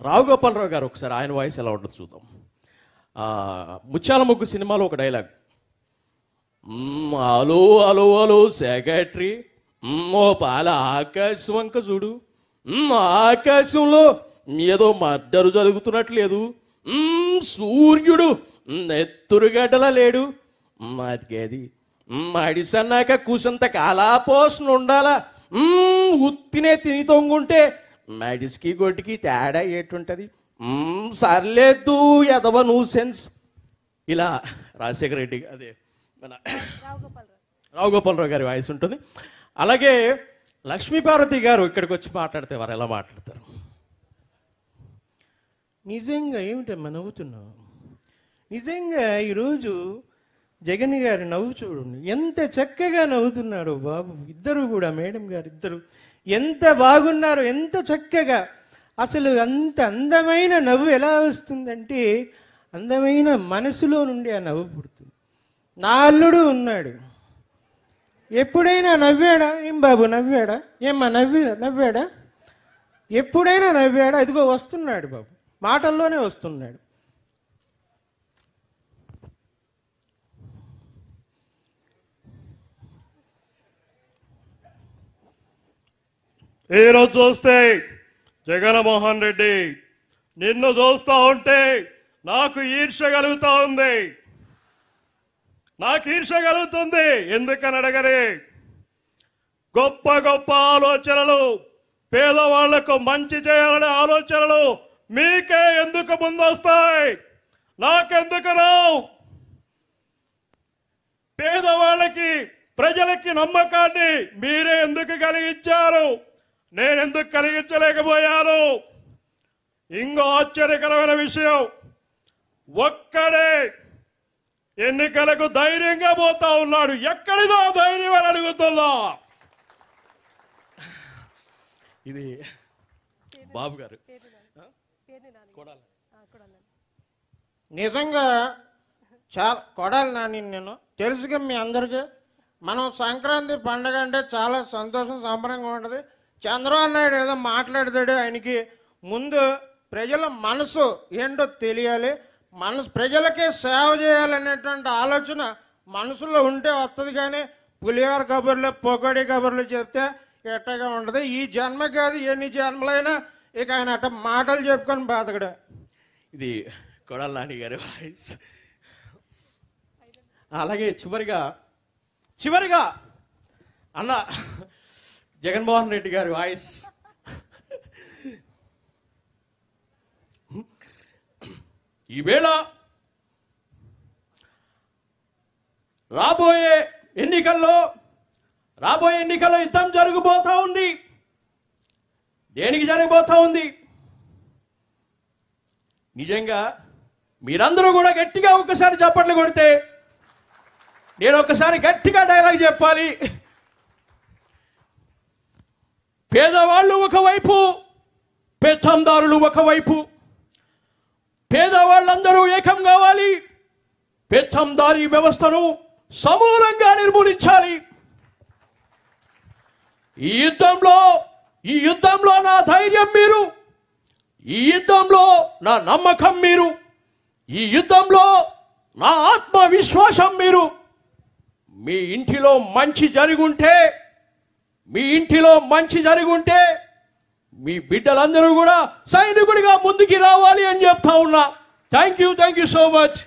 రావు గోపాలరావు గారు ఒకసారి ఆయన వాయిస్ ఎలా ఉంటుందో చూద్దాం. ముత్యాల ముగ్గు సినిమాలో ఒక dialogue, hello hello hello secretary, ఓ పాల ఆకాశం వంక చూడు, ఆకాశంలో ఏదో మద్దరు జరుగుతున్నట్లేదు, సూర్యుడు నెత్తురుగడ్డలా లేడు, మాదికేది మడిసన్నాక కూసంత కాలాపోసన ఉండాలా, ఉత్తినే తిని తొంగుంటే మడిసికి గొడ్డికి తేడా ఏటుంటుంది, సర్లేదు ఎదవ నూ సెన్స్. ఇలా రాజశేఖర రెడ్డి అదే మన రావు గోపాలరావు గారి వాయిస్ ఉంటుంది. అలాగే లక్ష్మీపార్వతి గారు ఇక్కడికి వచ్చి మాట్లాడితే వారు ఎలా మాట్లాడతారు? నిజంగా ఏమిటమ్మా నవ్వుతున్నావు? నిజంగా ఈరోజు జగన్ గారి నవ్వు చూడండి, ఎంత చక్కగా నవ్వుతున్నాడు బాబు. ఇద్దరు కూడా, మేడం గారు ఇద్దరు ఎంత బాగున్నారు, ఎంత చక్కగా. అసలు అంత అందమైన నవ్వు ఎలా వస్తుందంటే అందమైన మనసులో నుండి ఆ నవ్వు పుడుతుంది. నా అల్లుడు ఉన్నాడు, ఎప్పుడైనా నవ్వాడా? ఏం బాబు నవ్వాడా? ఏమ్మా నవ్వాడా? ఎప్పుడైనా నవ్వాడా? ఇదిగో వస్తున్నాడు బాబు, మాటల్లోనే వస్తున్నాడు. ఈరోజు చూస్తే జగన్మోహన్ రెడ్డి నిన్ను చూస్తూ ఉంటే నాకు ఈర్ష్య కలుగుతూ ఉంది. నాకు ఈర్ష్య కలుగుతుంది. ఎందుకని అడగరే, గొప్ప గొప్ప ఆలోచనలు, పేదవాళ్లకు మంచి చేయాలనే ఆలోచనలు మీకే ఎందుకు ముందొస్తాయి? నాకెందుకు రావు? పేదవాళ్ళకి, ప్రజలకి నమ్మకాన్ని మీరే ఎందుకు కలిగించారు? నేనెందుకు కలిగించలేకపోయాను? ఇంకో ఆశ్చర్యకరమైన విషయం, ఒక్కడే ఎన్నికలకు ధైర్యంగా పోతా ఉన్నాడు. ఎక్కడిదో ధైర్యం అని అడుగుతున్నా. ఇది బాబు గారు నిజంగా చాలా కొడాలి నాని. నేను తెలుసుగా మీ అందరికీ, మనం సంక్రాంతి పండుగ అంటే చాలా సంతోషం, సంబరంగా ఉంటుంది. చంద్రబాబు నాయుడు ఏదో మాట్లాడతాడు, ఆయనకి ముందు ప్రజల మనసు ఏంటో తెలియాలి, ప్రజలకే సేవ చేయాలనేటువంటి ఆలోచన మనసులో ఉంటే వస్తుంది. కానీ పులిహోర కబుర్లు, పొగడి కబుర్లు చెప్తే ఎట్టగా ఉంటుంది. ఈ జన్మ కాదు, ఎన్ని జన్మలైనా ఇక ఆయన అట్ట మాటలు చెప్పుకొని బాధకడు. ఇది కొడాలి నాని గారి వాయిస్. అలాగే చివరిగా అన్న జగన్మోహన్ రెడ్డి గారి వాయిస్. ఈవేళ రాబోయే ఎన్నికల్లో యుద్ధం జరగబోతా ఉంది. దేనికి జరగబోతా ఉంది? నిజంగా మీరందరూ కూడా గట్టిగా ఒక్కసారి చప్పట్లు కొడితే నేను ఒక్కసారి గట్టిగా డైలాగ్ చెప్పాలి. పేదవాళ్ళు ఒకవైపు, పెత్తందారులు ఒకవైపు. పేదవాళ్ళందరూ ఏకం కావాలి. పెత్తందారీ వ్యవస్థను సమూలంగా నిర్మూలించాలి. ఈ యుద్ధంలో నా ధైర్యం మీరు, ఈ యుద్ధంలో నా నమ్మకం మీరు, ఈ యుద్ధంలో నా ఆత్మవిశ్వాసం మీరు. మీ ఇంటిలో మంచి జరుగుంటే మీ బిడ్డలందరూ కూడా సైనికుడిగా ముందుకి రావాలి అని చెప్తా ఉన్నా. Thank you so much.